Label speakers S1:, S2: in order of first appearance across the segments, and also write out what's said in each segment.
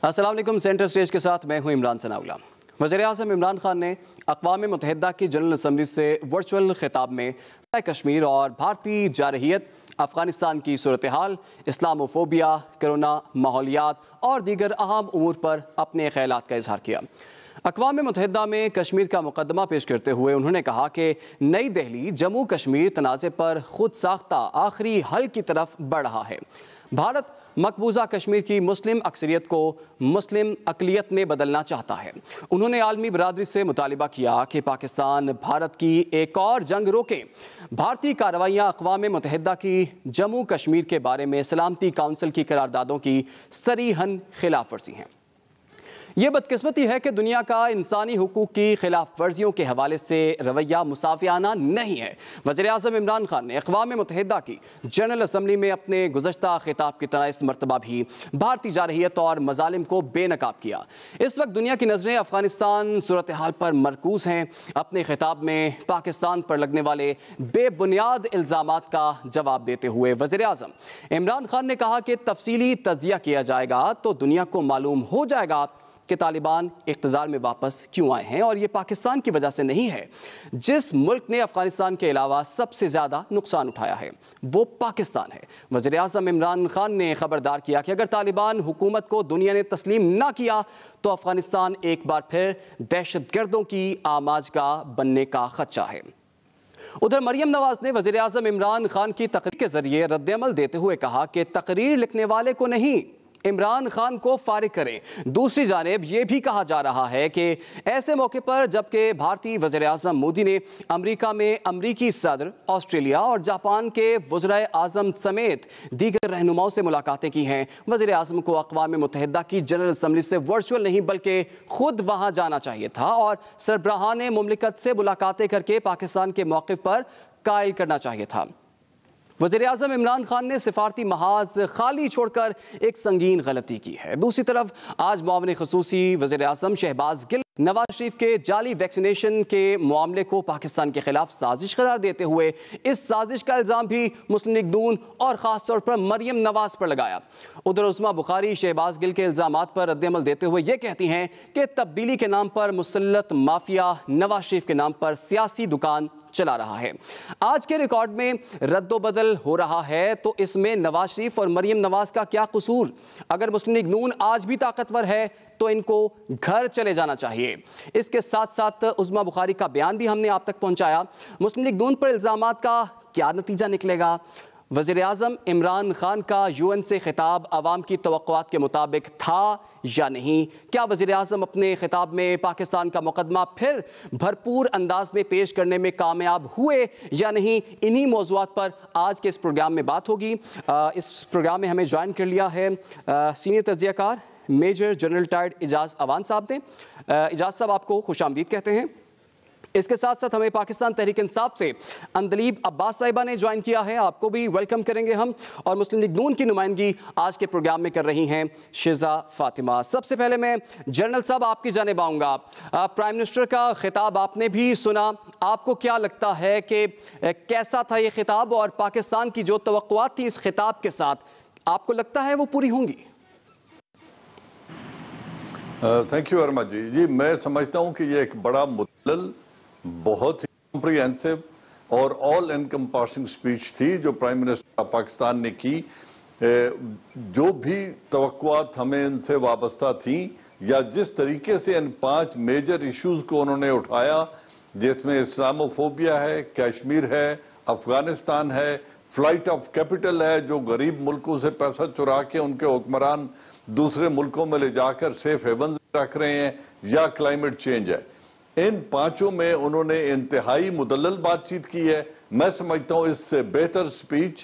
S1: अस्सलाम वालेकुम। Centre stage के साथ मैं हूं इमरान सनाउल्लाह। वज़ीर-ए-आज़म इमरान खान ने अक़वाम मुत्तहिदा की जनरल असम्बली से वर्चुअल खिताब में कश्मीर और भारतीय जारहियत, अफ़गानिस्तान की सूरत हाल, इस्लामोफोबिया, कोरोना, माहौलियात और दीगर अहम उमूर पर अपने ख़यालात का इजहार किया। अक़वाम मुत्तहिदा में कश्मीर का मुक़दमा पेश करते हुए उन्होंने कहा कि नई दिल्ली जम्मू कश्मीर तनाज़े पर खुद साख्ता आखिरी हल की तरफ बढ़ रहा है। भारत मकबूजा कश्मीर की मुस्लिम अक्सरियत को मुस्लिम अक़लियत में बदलना चाहता है। उन्होंने आलमी बरादरी से मुतालिबा किया कि पाकिस्तान भारत की एक और जंग रोके। भारतीय कार्रवाइयाँ अक़वाम मुत्तहिदा की जम्मू कश्मीर के बारे में सलामती काउंसिल की करारदादों की सरीहन खिलाफ वर्जी हैं। ये बदकिस्मती है कि दुनिया का इंसानी हुकूक की खिलाफ वर्जियों के हवाले से रवैया मुसाफियाना नहीं है। वज़ीर-ए-आज़म इमरान खान ने अक़वाम मुत्तहिदा की जनरल असम्बली में अपने गुज़श्ता खिताब की तरह इस मरतबा भी भारतीय जारहियत और मज़ालिम को बेनकाब किया। इस वक्त दुनिया की नज़रें अफ़गानिस्तान सूरत हाल पर मरकूज़ हैं। अपने खिताब में पाकिस्तान पर लगने वाले बेबुनियाद इल्ज़ामात का जवाब देते हुए वज़ीर-ए-आज़म इमरान खान ने कहा कि तफसीली तज़किया किया जाएगा तो दुनिया को मालूम हो जाएगा कि तालिबान इक़्तिदार में वापस क्यों आए हैं और ये पाकिस्तान की वजह से नहीं है। जिस मुल्क ने अफ़गानिस्तान के अलावा सबसे ज़्यादा नुकसान उठाया है वो पाकिस्तान है। वज़ीर-ए-आज़म इमरान खान ने ख़बरदार किया कि अगर तालिबान हुकूमत को दुनिया ने तस्लीम ना किया तो अफ़गानिस्तान एक बार फिर दहशतगर्दों की आमाजगाह बनने का खदशा है। उधर मरियम नवाज ने वज़ीर-ए-आज़म इमरान खान की तकरीर के ज़रिए रद्द-ए-अमल देते हुए कहा कि तकरीर लिखने वाले को नहीं, इमरान खान को फारिग करें। दूसरी जानिब ये भी कहा जा रहा है कि ऐसे मौके पर जबकि भारतीय वज़ीर-ए-आज़म मोदी ने अमेरिका में अमरीकी सदर, ऑस्ट्रेलिया और जापान के वज़ीर-ए-आज़म समेत दीगर रहनुमाओं से मुलाकातें की हैं, वज़ीर-ए-आज़म को अक़वाम मुत्तहिदा की जनरल असम्बली से वर्चुअल नहीं बल्कि खुद वहाँ जाना चाहिए था और सरबराहान मुमलिकत से मुलाकातें करके पाकिस्तान के मौक़िफ़ पर कायल करना चाहिए था। वज़ीर-ए-आज़म इमरान खान ने सिफारती महाज खाली छोड़कर एक संगीन गलती की है। दूसरी तरफ आज मुआविन ख़ुसूसी वज़ीर-ए-आज़म शहबाज गिल नवाज शरीफ के जाली वैक्सीनेशन के मामले को पाकिस्तान के खिलाफ साजिश करार देते हुए इस साजिश का इल्ज़ाम भी मुस्लिम लीग नून और ख़ास तौर पर मरियम नवाज पर लगाया। उधर उस्मा बुखारी शहबाज गिल के इल्ज़ामात पर रद्द-ए-अमल देते हुए ये कहती हैं कि तब्दीली के नाम पर मुसल्लत माफिया नवाज शरीफ के नाम पर सियासी दुकान चला रहा है। आज के रिकॉर्ड में रद्दोबदल हो रहा है तो इसमें नवाज शरीफ और मरियम नवाज का क्या कसूर? अगर मुस्लिम लीग नून आज भी ताकतवर है तो इनको घर चले जाना चाहिए। इसके साथ साथ उस्मा बुखारी का बयान भी हमने आप तक पहुंचाया। मुस्लिम लीग नून पर इल्ज़ामात का क्या नतीजा निकलेगा? वज़ीर-ए-आज़म इमरान खान का यूएन से खिताब अवाम की तवक्कुआत के मुताबिक था या नहीं? क्या वज़ीर-ए-आज़म अपने खिताब में पाकिस्तान का मुक़दमा फिर भरपूर अंदाज में पेश करने में कामयाब हुए या नहीं? इन्हीं मौज़ूआत पर आज के इस प्रोग्राम में बात होगी। इस प्रोग्राम में हमें ज्वाइन कर लिया है सीनियर तज्ज़ियाकार major general retired Ijaz Awan साहब ने। इजाज़ साहब आपको खुशामदीद कहते हैं। इसके साथ साथ हमें पाकिस्तान तहरीक इंसाफ से अंदलीब अब्बास साहिबा ने ज्वाइन किया है, आपको भी वेलकम करेंगे हम। और मुस्लिम लीग नून की नुमाइंदगी आज के प्रोग्राम में कर रही हैं शिज़ा फातिमा। सबसे पहले मैं जनरल साहब आपकी जानिब आऊँगा। प्राइम मिनिस्टर का खिताब आपने भी सुना, आपको क्या लगता है कि कैसा था ये खिताब और पाकिस्तान की जो तवक्कुआत थी इस खिताब के साथ आपको लगता है वो पूरी होंगी?
S2: थैंक यू वर्मा जी। मैं समझता हूँ कि ये एक बड़ा मुतल्लल, बहुत ही कॉम्प्रिहेंसिव और ऑल एनकम्पासिंग स्पीच थी जो प्राइम मिनिस्टर पाकिस्तान ने की। जो भी तवक्कुआत हमें इनसे वाबस्ता थी या जिस तरीके से इन 5 मेजर इश्यूज को उन्होंने उठाया, जिसमें इस्लामोफोबिया है, कश्मीर है, अफगानिस्तान है, फ्लाइट ऑफ कैपिटल है जो गरीब मुल्कों से पैसा चुरा के उनके हुक्मरान दूसरे मुल्कों में ले जाकर सेफ हेवन रख रहे हैं, या क्लाइमेट चेंज है, इन 5 में उन्होंने इंतहाई मुदल्लल बातचीत की है। मैं समझता हूं इससे बेहतर स्पीच,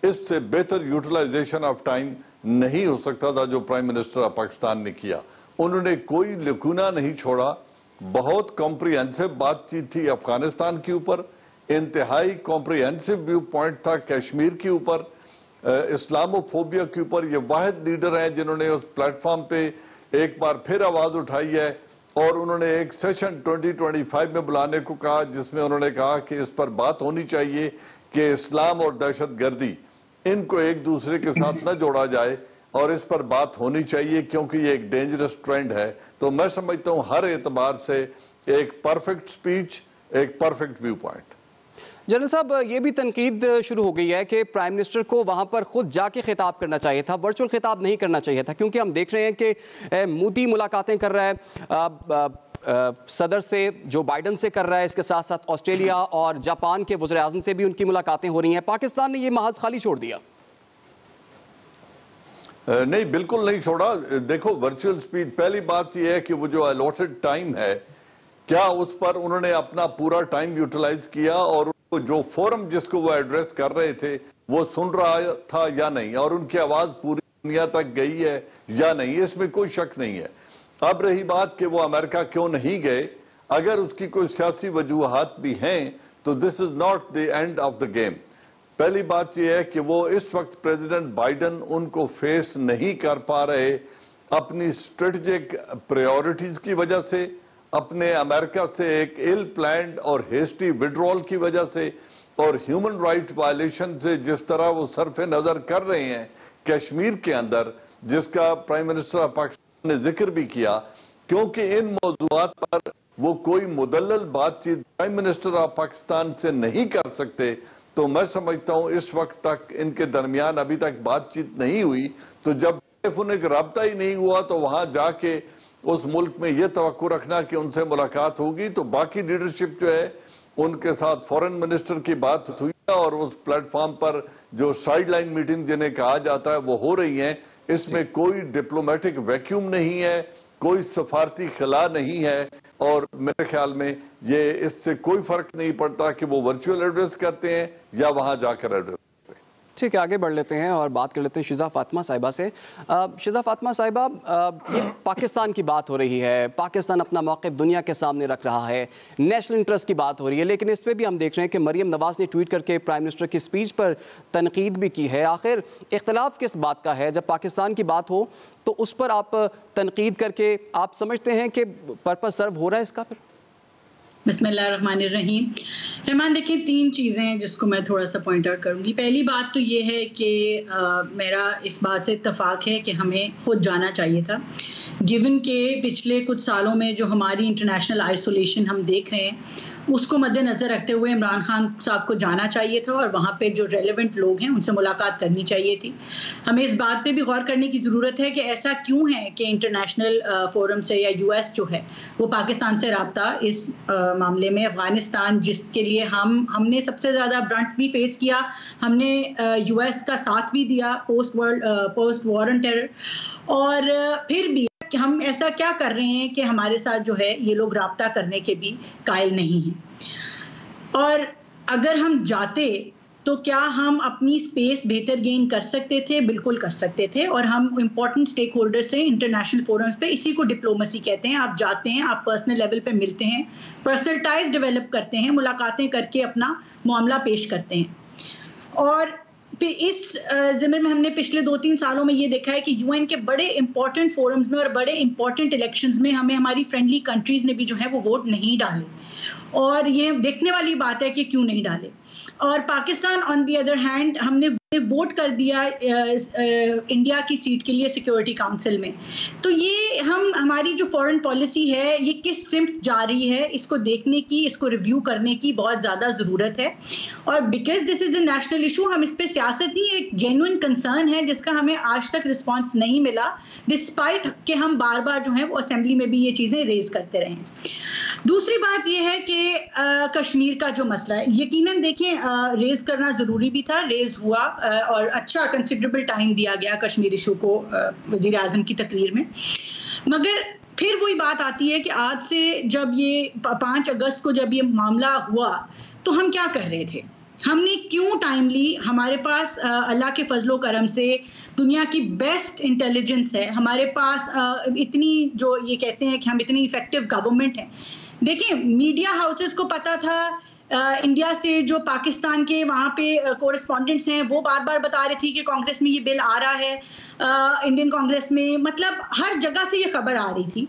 S2: इससे बेहतर यूटिलाइजेशन ऑफ टाइम नहीं हो सकता था जो प्राइम मिनिस्टर ऑफ पाकिस्तान ने किया। उन्होंने कोई लकूना नहीं छोड़ा, बहुत कॉम्प्रिहेंसिव बातचीत थी अफगानिस्तान के ऊपर, इंतहाई कॉम्प्रिहेंसिव व्यू पॉइंट था कश्मीर के ऊपर, इस्लामोफोबिया के ऊपर। ये वाहिद लीडर हैं जिन्होंने उस प्लेटफॉर्म पे एक बार फिर आवाज उठाई है और उन्होंने एक सेशन 2025 में बुलाने को कहा जिसमें उन्होंने कहा कि इस पर बात होनी चाहिए कि इस्लाम और दहशतगर्दी इनको एक दूसरे के साथ न जोड़ा जाए। और इस पर बात होनी चाहिए क्योंकि ये एक डेंजरस ट्रेंड है। तो मैं समझता हूं हर एतबार से एक परफेक्ट स्पीच, एक परफेक्ट व्यू पॉइंट।
S1: जनरल साहब, ये भी तनकीद शुरू हो गई है कि प्राइम मिनिस्टर को वहां पर खुद जाके खिताब करना चाहिए था, वर्चुअल खिताब नहीं करना चाहिए था, क्योंकि हम देख रहे हैं कि मोदी मुलाकातें कर रहा है सदर से, जो बाइडन से कर रहा है, इसके साथ साथ ऑस्ट्रेलिया और जापान के वज़ीर आज़म से भी उनकी मुलाकातें हो रही हैं। पाकिस्तान ने ये महाज खाली छोड़ दिया?
S2: नहीं, बिल्कुल नहीं छोड़ा। देखो, वर्चुअल स्पीच, पहली बात यह है कि वो जो अलॉटेड टाइम है, क्या उस पर उन्होंने अपना पूरा टाइम यूटिलाइज किया और जो फोरम जिसको वो एड्रेस कर रहे थे वो सुन रहा था या नहीं, और उनकी आवाज पूरी दुनिया तक गई है या नहीं, इसमें कोई शक नहीं है। अब रही बात कि वो अमेरिका क्यों नहीं गए, अगर उसकी कोई सियासी वजूहात भी हैं तो this is not the end of the game. पहली बात यह है कि वो इस वक्त प्रेसिडेंट बाइडन उनको फेस नहीं कर पा रहे अपनी स्ट्रेटेजिक प्रायोरिटीज की वजह से, अपने अमेरिका से एक इल प्लान्ड और हेस्टी विड्रॉल की वजह से, और ह्यूमन राइट वायलेशन से जिस तरह वो सरफे नजर कर रहे हैं कश्मीर के अंदर, जिसका प्राइम मिनिस्टर ऑफ पाकिस्तान ने जिक्र भी किया, क्योंकि इन मौजूआत पर वो कोई मुदल्लल बातचीत प्राइम मिनिस्टर ऑफ पाकिस्तान से नहीं कर सकते। तो मैं समझता हूं इस वक्त तक इनके दरमियान अभी तक बातचीत नहीं हुई, तो जब उन्हें रब्ता ही नहीं हुआ तो वहां जाके उस मुल्क में यह तवक्को रखना कि उनसे मुलाकात होगी, तो बाकी लीडरशिप जो है उनके साथ फॉरेन मिनिस्टर की बात हुई और उस प्लेटफॉर्म पर जो साइडलाइन मीटिंग जिन्हें कहा जाता है वो हो रही है। इसमें कोई डिप्लोमेटिक वैक्यूम नहीं है, कोई सफारती खला नहीं है, और मेरे ख्याल में ये इससे कोई फर्क नहीं पड़ता कि वो वर्चुअल एड्रेस करते हैं या वहां जाकर एड्रेस।
S1: ठीक है, आगे बढ़ लेते हैं और बात कर लेते हैं शिजा फातिमा साहिबा से। शिजा फातिमा साहिबा, ये पाकिस्तान की बात हो रही है, पाकिस्तान अपना मौक़िफ़ दुनिया के सामने रख रहा है, नेशनल इंटरेस्ट की बात हो रही है, लेकिन इस पर भी हम देख रहे हैं कि मरीम नवाज़ ने ट्वीट करके प्राइम मिनिस्टर की स्पीच पर तनकीद भी की है। आखिर इख्तलाफ किस बात का है? जब पाकिस्तान की बात हो तो उस पर आप तनकीद करके आप समझते हैं कि पर्पस सर्व हो रहा है इसका? फिर
S3: बिस्मिल्लाहिर्रहमानिर्रहीम। रहमान, देखिए, तीन चीज़ें हैं जिसको मैं थोड़ा सा पॉइंट आउट करूँगी। पहली बात तो ये है कि मेरा इस बात से इत्तफाक है कि हमें खुद जाना चाहिए था, गिवन के पिछले कुछ सालों में जो हमारी इंटरनेशनल आइसोलेशन हम देख रहे हैं उसको मद्देनज़र रखते हुए इमरान खान साहब को जाना चाहिए था और वहाँ पे जो रेलेवेंट लोग हैं उनसे मुलाकात करनी चाहिए थी। हमें इस बात पे भी गौर करने की ज़रूरत है कि ऐसा क्यों है कि इंटरनेशनल फोरम से या यूएस जो है वो पाकिस्तान से रब्ता इस मामले में, अफ़गानिस्तान जिसके लिए हमने सबसे ज़्यादा ब्रंट भी फेस किया, हमने यूएस का साथ भी दिया पोस्ट वॉर ऑन टेरर, और फिर भी कि हम ऐसा क्या कर रहे हैं कि हमारे साथ जो है ये लोग राब्ता करने के भी कायल नहीं हैं। और अगर हम जाते तो क्या हम अपनी स्पेस बेहतर गेन कर सकते थे? बिल्कुल कर सकते थे, और हम इम्पोर्टेंट स्टेक होल्डर से इंटरनेशनल फोरम्स पे, इसी को डिप्लोमेसी कहते हैं। आप जाते हैं, आप पर्सनल लेवल पे मिलते हैं, पर्सनल टाइज डेवलप करते हैं, मुलाकातें करके अपना मामला पेश करते हैं। और इस ज़मीन में हमने पिछले 2-3 सालों में ये देखा है कि यूएन के बड़े इंपॉर्टेंट फोरम्स में और बड़े इंपॉर्टेंट इलेक्शंस में हमें हमारी फ्रेंडली कंट्रीज़ ने भी जो है वो वोट नहीं डाले, और ये देखने वाली बात है कि क्यों नहीं डाले। और Pakistan on the other hand, हमने वोट कर दिया इंडिया की सीट के लिए सिक्योरिटी काउंसिल में। तो ये हमारी जो फॉरेन पॉलिसी है ये किस सिम्त जा रही है, इसको देखने की, इसको रिव्यू करने की बहुत ज़्यादा ज़रूरत है। और because this is a national issue, हम इस पर सियासत नहीं, एक जेन्युइन कंसर्न है जिसका हमें आज तक रिस्पॉन्स नहीं मिला, डिस्पाइट कि हम बार बार जो है वो असेंबली में भी ये चीज़ें रेज करते रहे। दूसरी बात यह है कि कश्मीर का जो मसला है, यकीनन देखें रेज करना ज़रूरी भी था, रेज हुआ और अच्छा कंसिडरेबल टाइम दिया गया कश्मीर इशू को वज़ीर आज़म की तकरीर में। मगर फिर वही बात आती है कि आज से जब ये 5 अगस्त को जब ये मामला हुआ तो हम क्या कर रहे थे? हमने क्यों टाइमली, हमारे पास अल्लाह के फजलो करम से दुनिया की बेस्ट इंटेलिजेंस है, हमारे पास इतनी जो ये कहते हैं कि हम इतनी इफेक्टिव गवर्नमेंट है। देखिए, मीडिया हाउसेस को पता था, इंडिया से जो पाकिस्तान के वहाँ पे कोरेस्पॉन्डेंट्स हैं वो बार बार बता रही थी कि कांग्रेस में ये बिल आ रहा है, इंडियन कांग्रेस में, मतलब हर जगह से ये खबर आ रही थी।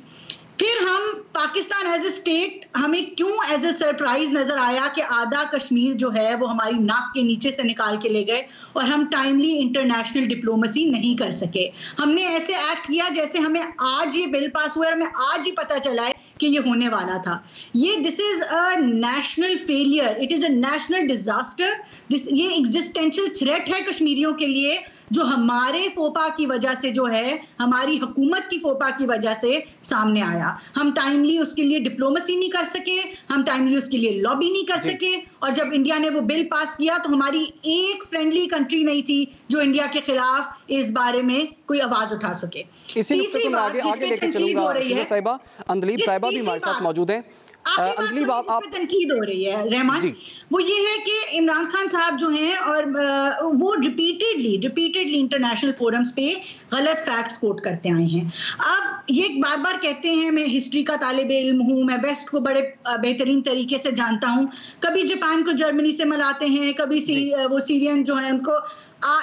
S3: फिर हम पाकिस्तान एज ए स्टेट, हमें क्यों एज ए सरप्राइज नजर आया कि आधा कश्मीर जो है वो हमारी नाक के नीचे से निकाल के ले गए और हम टाइमली इंटरनेशनल डिप्लोमेसी नहीं कर सके। हमने ऐसे एक्ट किया जैसे हमें आज ये बिल पास हुआ और हमें आज ही पता चला है कि ये होने वाला था। This is a national failure, it is a national disaster. ये एग्जिस्टेंशियल थ्रेट है कश्मीरियों के लिए, जो हमारे फोपा की वजह से, जो है हमारी हुकूमत की फोपा की वजह से सामने आया। हम टाइमली उसके लिए डिप्लोमेसी नहीं कर सके, हम टाइमली उसके लिए लॉबी नहीं कर सके, और जब इंडिया ने वो बिल पास किया तो हमारी एक फ्रेंडली कंट्री नहीं थी जो इंडिया के खिलाफ इस बारे में कोई आवाज उठा सके।
S1: इसी नुक्ते को मैं आगे लेकर चलूंगा। साहिबा, अंदलीब साहिबा भी हमारे साथ मौजूद हैं।
S3: अंदलीब, आप तनकीद हो रही है रहमान, वो ये है कि इमरान खान साहब जो हैं और वो रिपीटेडली इंटरनेशनल फोरम्स पे गलत फैक्ट्स कोट करते आए हैं। अब ये बार बार कहते हैं मैं हिस्ट्री का तालिब इल्म हूँ, मैं वेस्ट को बड़े बेहतरीन तरीके से जानता हूँ, कभी जापान को जर्मनी से मिलाते हैं, कभी वो सीरियन जो है उनको।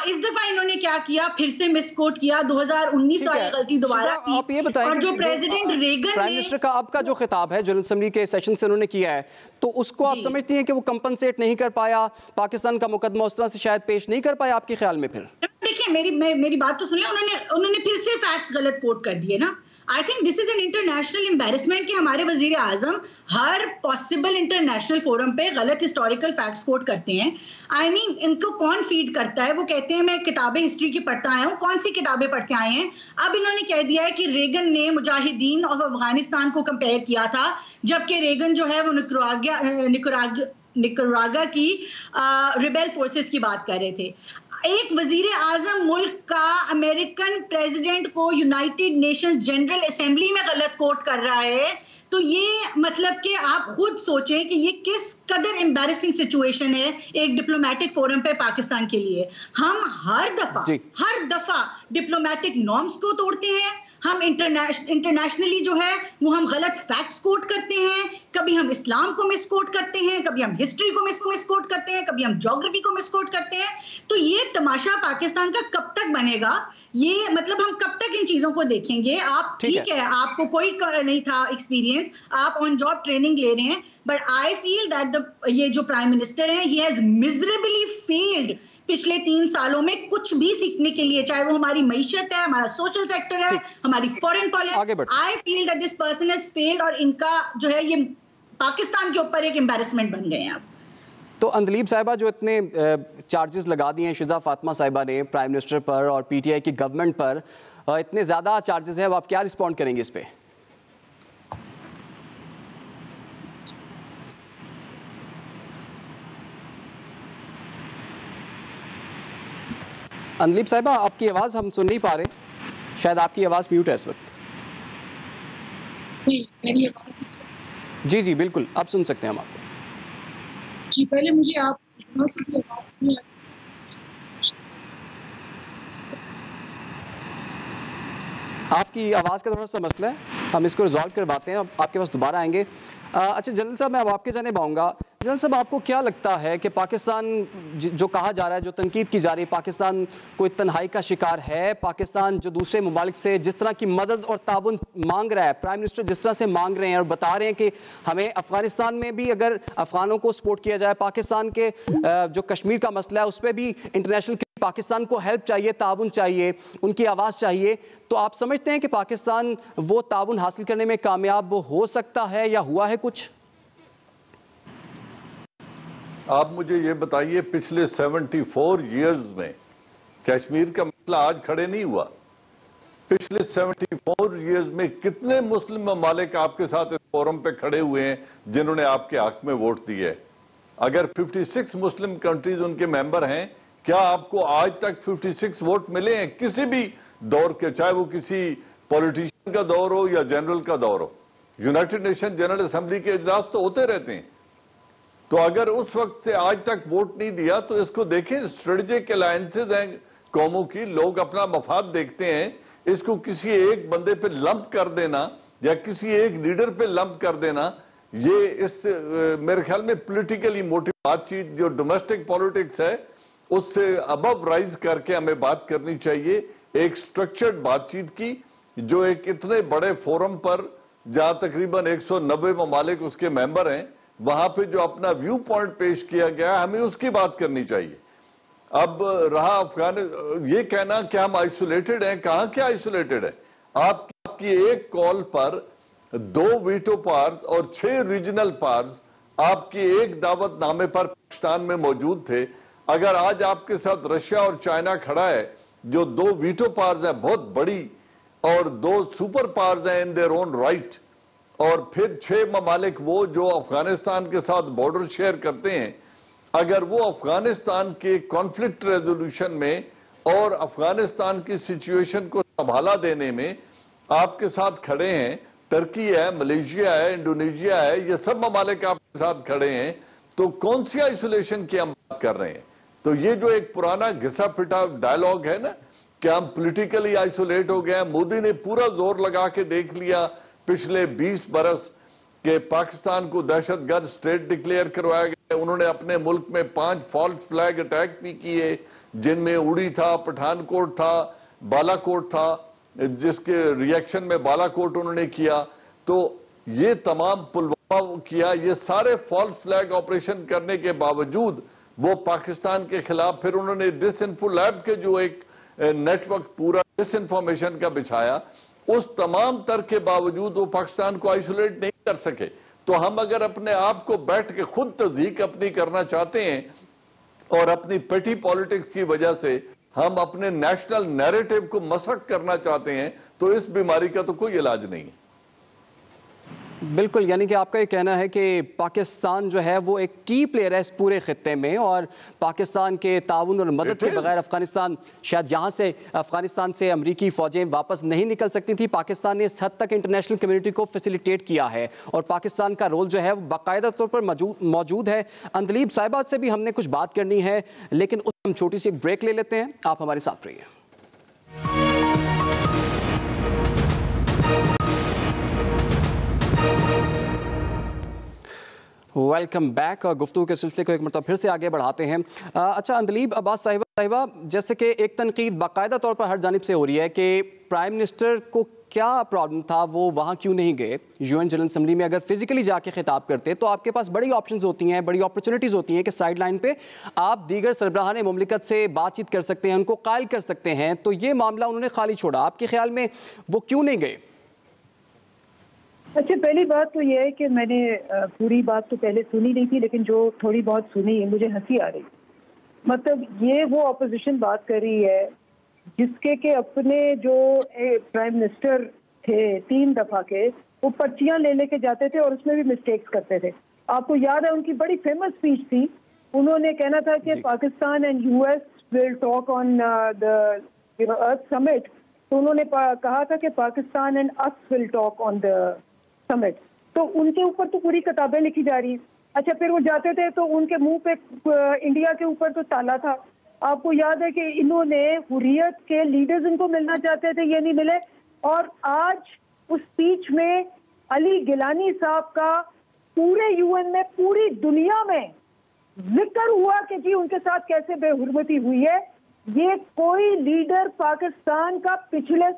S3: इस दफा इन्होंने क्या किया, फिर से मिसकोट किया, 2019 वाली गलती दोबारा की।
S1: आप ये बताएं, और
S3: जो प्रेसिडेंट रेगन
S1: प्राइम मिनिस्टर का आपका जो खिताब है जनरल असेंबली के सेशन से उन्होंने किया है, तो उसको आप समझती हैं कि वो कंपनसेट नहीं कर पाया, पाकिस्तान का मुकदमा उस तरह से शायद पेश नहीं कर पाया आपके ख्याल में? फिर
S3: देखिए, मेरी बात तो सुनिए, उन्होंने फिर से फैक्ट्स गलत कोट कर दिए ना। I think this is an international embarrassment कि हमारे वजीर आजम हर पॉसिबल इंटरनेशनल फोरम पे गलत हिस्टोरिकल फैक्ट्स कोट करते हैं। आई मीन इनको कौन फीड करता है? वो कहते हैं मैं किताबें हिस्ट्री की पढ़ता आया हूँ। कौन सी किताबें पढ़ के आए हैं? अब इन्होंने कह दिया है कि रेगन ने मुजाहिदीन ऑफ अफगानिस्तान को कंपेयर किया था, जबकि रेगन जो है वो निकरागा की रिबेल फोर्सेस की बात कर रहे थे। एक वजीर आजम मुल्क का अमेरिकन प्रेसिडेंट को यूनाइटेड नेशन जनरल असेंबली में गलत कोट कर रहा है, तो ये मतलब कि आप खुद सोचें कि ये किस कदर एम्बैरेसिंग सिचुएशन है एक डिप्लोमेटिक फोरम पे पाकिस्तान के लिए। हम हर दफा डिप्लोमेटिक नॉर्म्स को तोड़ते हैं, हम इंटरनेशनली जो है वो हम गलत फैक्ट्स कोट करते हैं, कभी हम इस्लाम को मिसकोट करते हैं, कभी हम हिस्ट्री को मिसकोट करते हैं, कभी हम ज्योग्राफी को मिसकोट करते हैं। तो ये तमाशा पाकिस्तान का कब तक बनेगा? ये मतलब हम कब तक इन चीजों को देखेंगे? आप ठीक है, आपको कोई नहीं था एक्सपीरियंस, आप ऑन जॉब ट्रेनिंग ले रहे हैं, बट आई फील दैट ये जो प्राइम मिनिस्टर है ही हैज मिजरेबली फेल्ड पिछले 3 सालों में कुछ भी सीखने के लिए, चाहे वो हमारी मईशत है, हमारा सोशल सेक्टर है, हमारी foreign policy. I feel that this person has failed, और इनका जो है ये पाकिस्तान के ऊपर एक एम्बैरेसमेंट बन गए हैं।
S1: तो अंदलीब साहिबा, जो इतने चार्जेस लगा दिए हैं शिजा फातिमा साहिबा ने प्राइम मिनिस्टर पर और पीटीआई की गवर्नमेंट पर, इतने ज़्यादा चार्जेस हैं, अब आप क्या रिस्पॉन्ड करेंगे इस पर? अंदलीब साहिबा, आपकी आवाज़ हम सुन नहीं पा रहे, शायद आपकी आवाज़ म्यूट है इस वक्त।
S4: मेरी आवाज़ इस वक्त
S1: जी बिल्कुल, अब सुन सकते हैं हम आपको।
S4: जी, पहले मुझे आप की आवाज़ नहीं
S1: आपकी आवाज़ का थोड़ा सा मसला है, हम इसको रिजॉल्व करवाते हैं, आपके पास दोबारा आएंगे। अच्छा जनरल साहब, मैं अब आपके जाने पाऊँगा। जनरल साहब, आपको क्या लगता है कि पाकिस्तान जो कहा जा रहा है, जो तनकीद की जा रही है, पाकिस्तान कोई तन्हाई का शिकार है? पाकिस्तान जो दूसरे ममालिक से जिस तरह की मदद और ताउन मांग रहा है, प्राइम मिनिस्टर जिस तरह से मांग रहे हैं और बता रहे हैं कि हमें अफगानिस्तान में भी अगर अफगानों को सपोर्ट किया जाए, पाकिस्तान के जो कश्मीर का मसला है उस पर भी इंटरनेशनल पाकिस्तान को हेल्प चाहिए, ताउन चाहिए, उनकी आवाज़ चाहिए, तो आप समझते हैं कि पाकिस्तान वो ताउन हासिल करने में कामयाब हो सकता है या हुआ है कुछ?
S2: आप मुझे ये बताइए, पिछले 74 इयर्स में कश्मीर का मसला आज खड़े नहीं हुआ। पिछले 74 इयर्स में कितने मुस्लिम ममालिक आपके साथ इस फोरम पे खड़े हुए हैं जिन्होंने आपके हक में वोट दिए? अगर 56 मुस्लिम कंट्रीज उनके मेंबर हैं, क्या आपको आज तक 56 वोट मिले हैं किसी भी दौर के, चाहे वो किसी पॉलिटिशियन का दौर हो या जनरल का दौर हो? यूनाइटेड नेशन जनरल असेंबली के इजलास तो होते रहते हैं। तो अगर उस वक्त से आज तक वोट नहीं दिया तो इसको देखें, स्ट्रेटेजिक अलायंसेज हैं कौमों की, लोग अपना मफाद देखते हैं। इसको किसी एक बंदे पे लंप कर देना या किसी एक लीडर पे लंप कर देना, ये इस मेरे ख्याल में पॉलिटिकली मोटिव बातचीत जो डोमेस्टिक पॉलिटिक्स है उससे अबव राइज करके हमें बात करनी चाहिए, एक स्ट्रक्चर्ड बातचीत की, जो एक इतने बड़े फोरम पर जहां तकरीबन 190 ममालिक उसके मेंबर हैं, वहां पे जो अपना व्यू पॉइंट पेश किया गया, हमें उसकी बात करनी चाहिए। अब रहा ये कहना कि हम आइसोलेटेड हैं, कहां क्या आइसोलेटेड है? आपकी एक कॉल पर 2 वीटो पावर्स और 6 रीजनल पावर्स आपकी एक दावतनामे पर पाकिस्तान में मौजूद थे। अगर आज आपके साथ रशिया और चाइना खड़ा है, जो 2 वीटो पावर्स है बहुत बड़ी, और 2 सुपर पावर्स हैं इन देयर ओन राइट, और फिर 6 ममालिक वो जो अफगानिस्तान के साथ बॉर्डर शेयर करते हैं, अगर वो अफगानिस्तान के कॉन्फ्लिक्ट रेजोल्यूशन में और अफगानिस्तान की सिचुएशन को संभाला देने में आपके साथ खड़े हैं, टर्की है, मलेशिया है, इंडोनेशिया है, ये सब ममालिक आपके साथ खड़े हैं, तो कौन सी आइसोलेशन की हम बात कर रहे हैं? तो ये जो एक पुराना घिसा पिटा डायलॉग है ना कि हम पॉलिटिकली आइसोलेट हो गए हैं, मोदी ने पूरा जोर लगा के देख लिया पिछले 20 बरस के पाकिस्तान को दहशतगर्द स्टेट डिक्लेयर करवाया गया। उन्होंने अपने मुल्क में 5 फॉल्स फ्लैग अटैक भी किए, जिनमें उड़ी था, पठानकोट था, बालाकोट था, जिसके रिएक्शन में बालाकोट उन्होंने किया। तो ये तमाम पुलवामा किया, ये सारे फॉल्स फ्लैग ऑपरेशन करने के बावजूद वो पाकिस्तान के खिलाफ फिर उन्होंने डिसइंफो लैब के जो एक नेटवर्क पूरा डिसइंफॉर्मेशन का बिछाया, उस तमाम तर्क के बावजूद वो पाकिस्तान को आइसोलेट नहीं कर सके। तो हम अगर अपने आप को बैठ के खुद तस्दीक अपनी करना चाहते हैं और अपनी पेटी पॉलिटिक्स की वजह से हम अपने नेशनल नैरेटिव को मसक करना चाहते हैं, तो इस बीमारी का तो कोई इलाज नहीं है।
S1: बिल्कुल, यानी कि आपका ये कहना है कि पाकिस्तान जो है वो एक की प्लेयर है इस पूरे खित्ते में, और पाकिस्तान के ताउन और मदद के बगैर अफगानिस्तान शायद यहाँ से अफगानिस्तान से अमरीकी फ़ौजें वापस नहीं निकल सकती थी। पाकिस्तान ने इस हद तक इंटरनेशनल कम्युनिटी को फैसिलिटेट किया है और पाकिस्तान का रोल जो है वो बाकायदा तौर पर मौजूद है। अंदलीब साहिबा से भी हमने कुछ बात करनी है, लेकिन उस हम छोटी सी एक ब्रेक ले लेते हैं। आप हमारे साथ रहिए। Welcome back. गुफ्तगू के सिलसिले को एक मरतबा फिर से आगे बढ़ाते हैं। अच्छा अंदलीब अब्बास साहिबा, जैसे कि एक तनकीद बाकायदा तौर पर हर जानिब से हो रही है कि प्राइम मिनिस्टर को क्या प्रॉब्लम था, वो वहाँ क्यों नहीं गए यूएन जनरल असम्बली में? अगर फिजिकली जाके खिताब करते तो आपके पास बड़ी ऑप्शंस होती हैं, बड़ी अपॉर्चुनिटीज़ होती हैं कि साइड लाइन पे आप दीगर सरबराहान मुमलिकत से बातचीत कर सकते हैं, उनको कायल कर सकते हैं। तो ये मामला उन्होंने खाली छोड़ा, आपके ख्याल में वो क्यों नहीं गए?
S4: अच्छा, पहली बात तो ये है कि मैंने पूरी बात तो पहले सुनी नहीं थी, लेकिन जो थोड़ी बहुत सुनी है मुझे हंसी आ रही। मतलब ये वो अपोजिशन बात कर रही है जिसके के अपने जो प्राइम मिनिस्टर थे 3 दफा के, वो पर्चियां ले लेके जाते थे और उसमें भी मिस्टेक्स करते थे। आपको याद है उनकी बड़ी फेमस स्पीच थी, उन्होंने कहना था कि Pakistan and US will talk on the earth summit. तो उन्होंने कहा था कि Pakistan and us will talk on the summit. तो उनके ऊपर तो पूरी किताबें लिखी जा रही। अच्छा, फिर वो जाते थे तो उनके मुंह पे इंडिया के ऊपर तो ताला था। आपको याद है कि इन्होंने हुर्रियत के लीडर्स इनको मिलना चाहते थे, ये नहीं मिले। और आज उस स्पीच में अली गिलानी साहब का पूरे यूएन में, पूरी दुनिया में जिक्र हुआ कि जी उनके साथ कैसे बेहुरमती हुई है। ये कोई लीडर पाकिस्तान का पिछले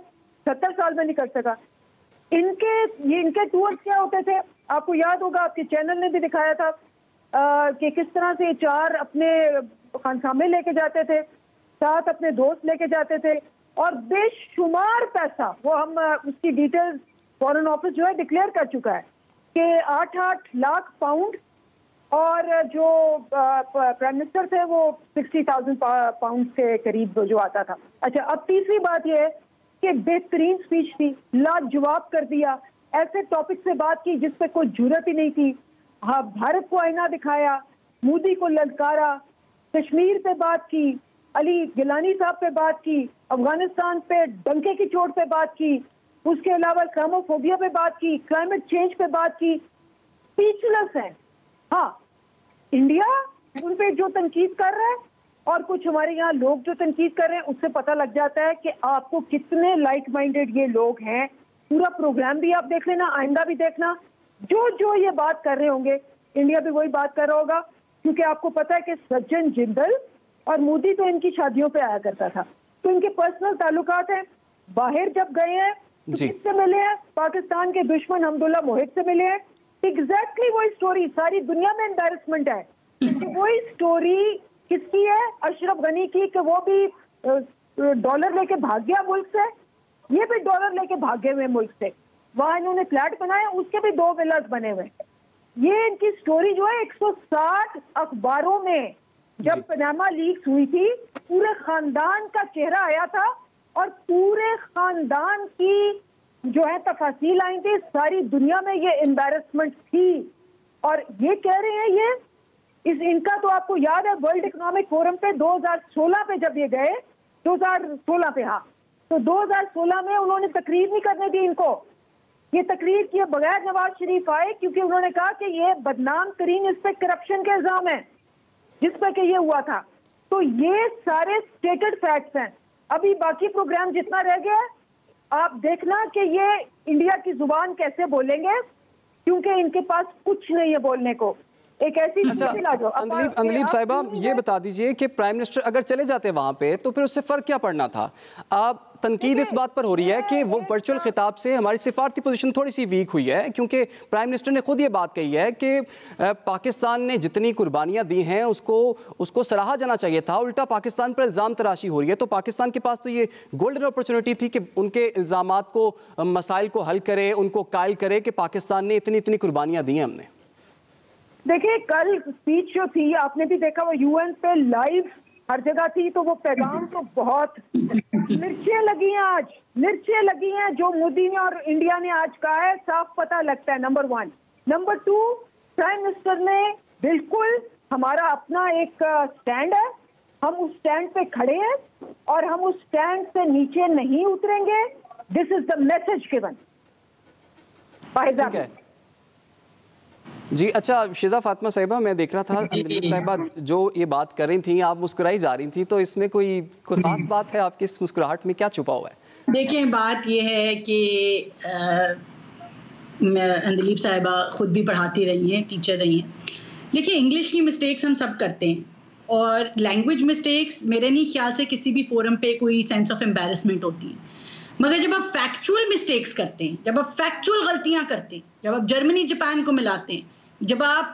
S4: 70 साल में नहीं कर सका। इनके टूर्स क्या होते थे, आपको याद होगा, आपके चैनल ने भी दिखाया था कि किस तरह से 4 अपने खानसामे लेके जाते थे, 7 अपने दोस्त लेके जाते थे, और बेशुमार पैसा, वो हम उसकी डिटेल्स फॉरेन ऑफिस जो है डिक्लेयर कर चुका है कि 8-8 लाख पाउंड, और जो प्राइम मिनिस्टर थे वो 60,000 पाउंड के करीब जो आता था। अच्छा, अब तीसरी बात यह है कि बेहतरीन स्पीच थी, लाजवाब कर दिया, ऐसे टॉपिक से बात की जिस पे कोई जुर्रत ही नहीं थी। हाँ, भारत को आईना दिखाया, मोदी को ललकारा, कश्मीर पे बात की, अली गिलानी साहब पे बात की, अफगानिस्तान पे डंके की चोट पे बात की, उसके अलावा इस्लामोफोबिया पे बात की, क्लाइमेट चेंज पे बात की। स्पीचलेस है। हाँ, इंडिया उन पे जो तनकीद कर रहा है और कुछ हमारे यहाँ लोग जो तनकीद कर रहे हैं, उससे पता लग जाता है कि आपको कितने लाइक माइंडेड ये लोग हैं। पूरा प्रोग्राम भी आप देख लेना, आइंदा भी देखना, जो ये बात कर रहे होंगे इंडिया भी वही बात कर रहा होगा, क्योंकि आपको पता है कि सज्जन जिंदल और मोदी तो इनकी शादियों पे आया करता था, तो इनके पर्सनल ताल्लुकात हैं। बाहर जब गए हैं किससे मिले हैं? पाकिस्तान के दुश्मन हमदुल्ला मोहित से मिले हैं। एग्जैक्टली वही स्टोरी सारी दुनिया में एम्बैरेसमेंट है। वही स्टोरी किसकी है? अशरफ गनी की, कि वो भी डॉलर लेके भाग गया मुल्क से, ये भी डॉलर लेके भागे हुए मुल्क से। वहां इन्होंने फ्लैट बनाए, उसके भी 2 विलास बने हुए। ये इनकी स्टोरी जो है 160 अखबारों में जब पनामा लीक्स हुई थी, पूरे खानदान का चेहरा आया था और पूरे खानदान की जो है तफासील आई थी। सारी दुनिया में ये एम्बैरेसमेंट थी। और ये कह रहे हैं ये इनका तो आपको याद है वर्ल्ड इकोनॉमिक फोरम पे 2016 पे जब ये गए, 2016 पे, हाँ, तो 2016 में उन्होंने तकरीर नहीं करने दी इनको। ये तकरीर किए बगैर नवाज शरीफ आए, क्योंकि उन्होंने कहा कि ये बदनाम तरीन, इस पे करप्शन के इल्जाम है जिस पे कि ये हुआ था। तो ये सारे स्टेटेड फैक्ट्स हैं। अभी बाकी प्रोग्राम जितना रह गया है, आप देखना कि ये इंडिया की जुबान कैसे बोलेंगे, क्योंकि इनके पास कुछ नहीं है बोलने को। एक ऐसी
S1: अंदलीब साहिबा, ये बता दीजिए कि प्राइम मिनिस्टर अगर चले जाते वहां पे तो फिर उससे फर्क क्या पड़ना था? आप तनकीद इस बात पर हो रही है कि वो वर्चुअल खिताब से हमारी सिफारती पोजीशन थोड़ी सी वीक हुई है, क्योंकि प्राइम मिनिस्टर ने खुद ये बात कही है कि पाकिस्तान ने जितनी कुर्बानियां दी हैं उसको सराहा जाना चाहिए था। उल्टा पाकिस्तान पर इल्ज़ाम तराशी हो रही है। तो पाकिस्तान के पास तो ये गोल्डन अपॉर्चुनिटी थी कि उनके इल्ज़ामात को, मसाइल को हल करे, उनको कायल करे कि पाकिस्तान ने इतनी कुर्बानियाँ दी हैं हमने।
S4: देखिए, कल स्पीच जो थी आपने भी देखा, वो यूएन पे लाइव हर जगह थी, तो वो पैगाम तो बहुत मिर्चें लगी हैं। आज मिर्चें लगी हैं जो मोदी ने और इंडिया ने आज कहा है, साफ पता लगता है। नंबर 1। नंबर 2, प्राइम मिनिस्टर ने बिल्कुल हमारा अपना एक स्टैंड है, हम उस स्टैंड पे खड़े हैं और हम उस स्टैंड से नीचे नहीं उतरेंगे। This is the message given by the
S1: G. अच्छा, शिजा फातिमा साहिबा, मैं देख रहा था अंदलीब साहिबा जो ये बात कर रही थी, आप मुस्कुराई जा रही थी, तो इसमें कोई खास बात है? आपकी इस मुस्कुराहट में क्या छुपा हुआ है?
S3: देखें, बात ये है कि अंदलीब साहिबा खुद भी पढ़ाती रही हैं, टीचर रही हैं। देखिए, इंग्लिश की मिस्टेक्स हम सब करते हैं, और लैंग्वेज मिस्टेक्स मेरे नहीं ख्याल से किसी भी फोरम पे कोई सेंस ऑफ एम्बैरेसमेंट होती है। मगर जब आप फैक्चुअल मिस्टेक्स करते हैं, जब आप फैक्चुअल गलतियां करते हैं, जब आप जर्मनी जापान को मिलाते हैं, जब आप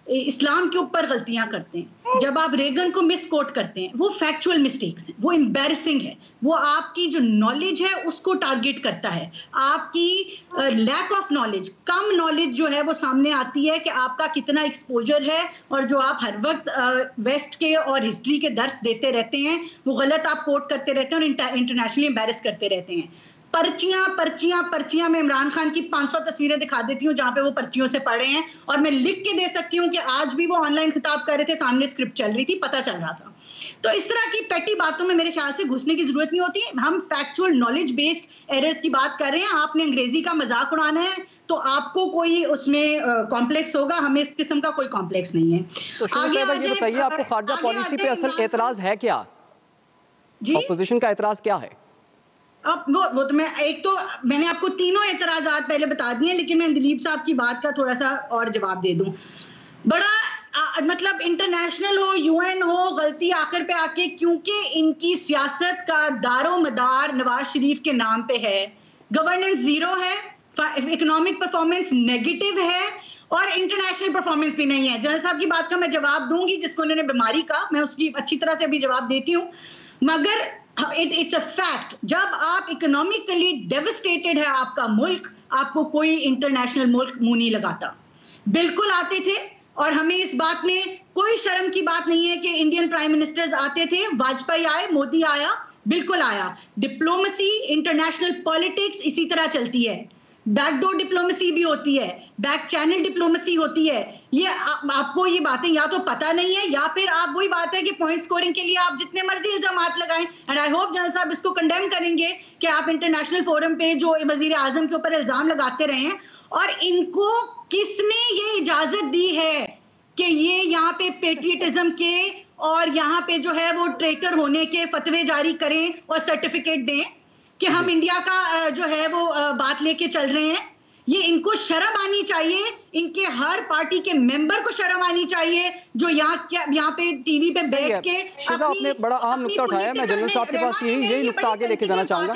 S3: इस्लाम के ऊपर गलतियां करते हैं, जब आप रेगन को मिस कोट करते हैं, वो फैक्चुअल मिस्टेक्स हैं, वो एम्बैरेसिंग है। वो आपकी जो नॉलेज है उसको टारगेट करता है। आपकी लैक ऑफ नॉलेज, कम नॉलेज जो है वो सामने आती है कि आपका कितना एक्सपोजर है, और जो आप हर वक्त वेस्ट के और हिस्ट्री के दर्स देते रहते हैं वो गलत आप कोट करते रहते हैं और इंटरनेशनली एम्बैरेस करते रहते हैं। पर्चियां मैं इमरान खान की 500 तस्वीरें दिखा देती हूँ जहां पे वो पर्चियों से पढ़े हैं, और मैं लिख के दे सकती हूँ कि आज भी वो ऑनलाइन खिताब कर रहे थे, सामने स्क्रिप्ट चल रही थी, पता चल रहा था। तो इस तरह की पेटी बातों में मेरे ख्याल से घुसने की जरूरत नहीं होती। हम फैक्चुअल नॉलेज बेस्ड एरर्स की बात कर रहे हैं। आपने अंग्रेजी का मजाक उड़ाना है तो आपको कोई उसमें कॉम्प्लेक्स होगा, हमें इस किस्म का कोई कॉम्प्लेक्स नहीं है।
S1: तो ये बताइए, आपको खारजा पॉलिसी पे असल एतराज है क्या? ऑपोजिशन का एतराज क्या है?
S3: अब वो तो मैंने आपको तीनों एतराजात पहले बता दिए, लेकिन मैं दिलीप साहब की बात का थोड़ा सा और जवाब दे दूं। बड़ा मतलब इंटरनेशनल हो, यूएन हो, गलती आखिर पे आके, क्योंकि इनकी सियासत का दारो मदार नवाज शरीफ के नाम पे है। गवर्नेंस जीरो है, इकोनॉमिक परफॉर्मेंस नेगेटिव है, और इंटरनेशनल परफॉर्मेंस भी नहीं है। जनरल साहब की बात का मैं जवाब दूंगी, जिसको उन्होंने बीमारी का, मैं उसकी अच्छी तरह से अभी जवाब देती हूँ। मगर इट्स अ फैक्ट, जब आप इकोनॉमिकली डेविस्टेटेड है आपका मुल्क, आपको कोई इंटरनेशनल मुल्क मुंह नहीं लगाता। बिल्कुल आते थे, और हमें इस बात में कोई शर्म की बात नहीं है कि इंडियन प्राइम मिनिस्टर्स आते थे। वाजपेयी आए, मोदी आया, बिल्कुल आया। डिप्लोमेसी, इंटरनेशनल पॉलिटिक्स इसी तरह चलती है। बैकडोर डिप्लोमेसी भी होती है, बैक चैनल डिप्लोमेसी होती है। ये आपको ये बातें या तो पता नहीं है, या फिर आप वही बात है कि पॉइंट स्कोरिंग के लिए आप जितने मर्जी इल्जामात लगाएं। एंड आई होप जनरल साहब इसको कंडेम करेंगे कि आप इंटरनेशनल फोरम पे जो वजीर आजम के ऊपर इल्जाम लगाते रहे हैं, और इनको किसने ये इजाजत दी है कि ये यहाँ पे पेट्रियटिज्म के और यहाँ पे जो है वो ट्रेटर होने के फतवे जारी करें और सर्टिफिकेट दें कि हम इंडिया का जो है वो बात लेके चल रहे हैं। ये इनको शर्म आनी चाहिए, इनके हर पार्टी के मेंबर को शर्म आनी चाहिए, जो यहाँ पे टीवी पे बैठ के
S1: आपने बड़ा अहम नुक्ता उठाया। मैं जनरल साहब के पास यही नुक्ता आगे लेके जाना चाहूंगा।